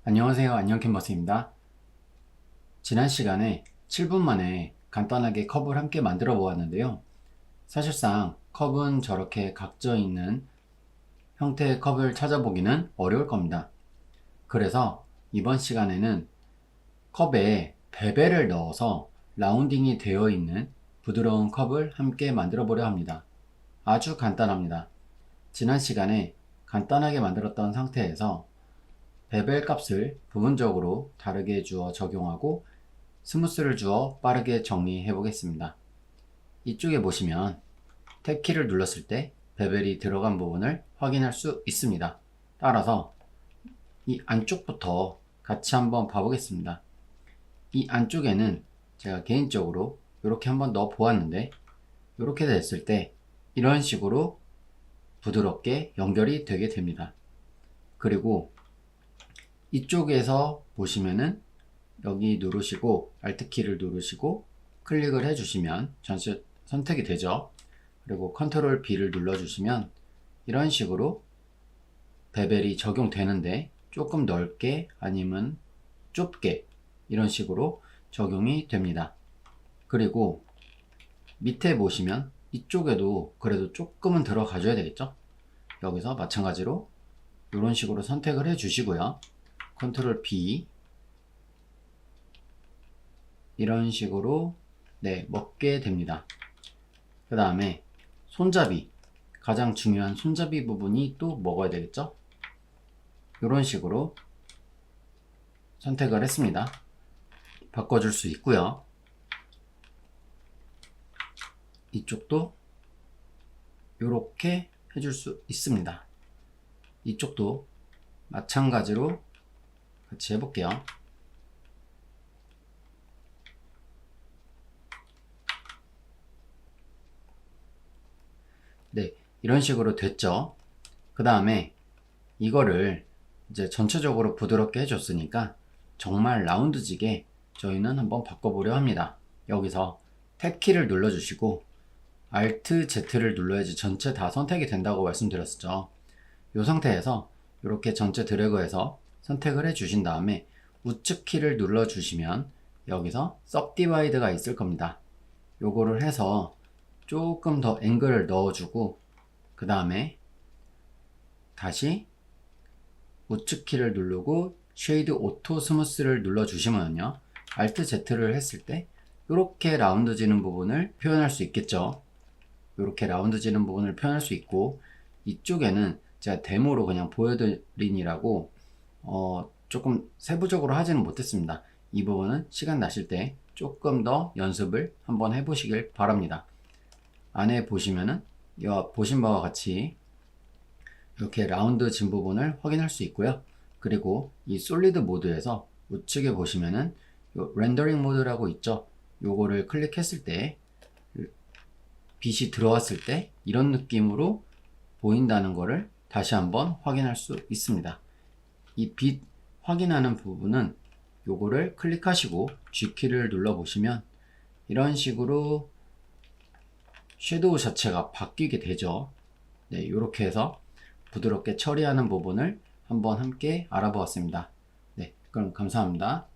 안녕하세요. 안녕캔버스입니다. 지난 시간에 7분 만에 간단하게 컵을 함께 만들어 보았는데요. 사실상 컵은 저렇게 각져 있는 형태의 컵을 찾아보기는 어려울 겁니다. 그래서 이번 시간에는 컵에 베벨을 넣어서 라운딩이 되어 있는 부드러운 컵을 함께 만들어 보려 합니다. 아주 간단합니다. 지난 시간에 간단하게 만들었던 상태에서 베벨 값을 부분적으로 다르게 주어 적용하고 스무스를 주어 빠르게 정리해 보겠습니다. 이쪽에 보시면 탭 키를 눌렀을 때 베벨이 들어간 부분을 확인할 수 있습니다. 따라서 이 안쪽부터 같이 한번 봐보겠습니다. 이 안쪽에는 제가 개인적으로 이렇게 한번 넣어 보았는데, 이렇게 됐을 때 이런 식으로 부드럽게 연결이 되게 됩니다. 그리고 이쪽에서 보시면은 여기 누르시고 Alt 키를 누르시고 클릭을 해주시면 전체 선택이 되죠. 그리고 Ctrl B를 눌러주시면 이런 식으로 베벨이 적용되는데, 조금 넓게 아니면 좁게 이런 식으로 적용이 됩니다. 그리고 밑에 보시면 이쪽에도 그래도 조금은 들어가줘야 되겠죠. 여기서 마찬가지로 이런 식으로 선택을 해 주시고요. Ctrl B 이런 식으로 먹게 됩니다. 그 다음에 손잡이, 가장 중요한 손잡이 부분이 또 먹어야 되겠죠. 이런 식으로 선택을 했습니다. 바꿔줄 수 있고요. 이쪽도 이렇게 해줄 수 있습니다. 이쪽도 마찬가지로 같이 해볼게요. 네, 이런 식으로 됐죠. 그 다음에 이거를 이제 전체적으로 부드럽게 해줬으니까 정말 라운드지게 저희는 한번 바꿔보려 합니다. 여기서 탭 키를 눌러주시고 Alt Z를 눌러야지 전체 다 선택이 된다고 말씀드렸었죠. 이 상태에서 이렇게 전체 드래그해서 선택을 해 주신 다음에 우측 키를 눌러 주시면 여기서 Subdivide가 있을 겁니다. 요거를 해서 조금 더 앵글을 넣어주고, 그 다음에 다시 우측 키를 누르고 쉐이드 오토 스무스를 눌러 주시면요, Alt Z를 했을 때 이렇게 라운드지는 부분을 표현할 수 있겠죠. 이렇게 라운드지는 부분을 표현할 수 있고, 이쪽에는 제가 데모로 그냥 보여드리느라고 조금 세부적으로 하지는 못했습니다. 이 부분은 시간 나실 때 조금 더 연습을 한번 해보시길 바랍니다. 안에 보시면은 보신 바와 같이 이렇게 라운드 진 부분을 확인할 수 있고요. 그리고 이 솔리드 모드에서 우측에 보시면은 렌더링 모드라고 있죠. 요거를 클릭했을 때 빛이 들어왔을 때 이런 느낌으로 보인다는 거를 다시 한번 확인할 수 있습니다. 이 빛 확인하는 부분은 요거를 클릭하시고 G키를 눌러 보시면 이런 식으로 섀도우 자체가 바뀌게 되죠. 네, 이렇게 해서 부드럽게 처리하는 부분을 한번 함께 알아보았습니다. 네, 그럼 감사합니다.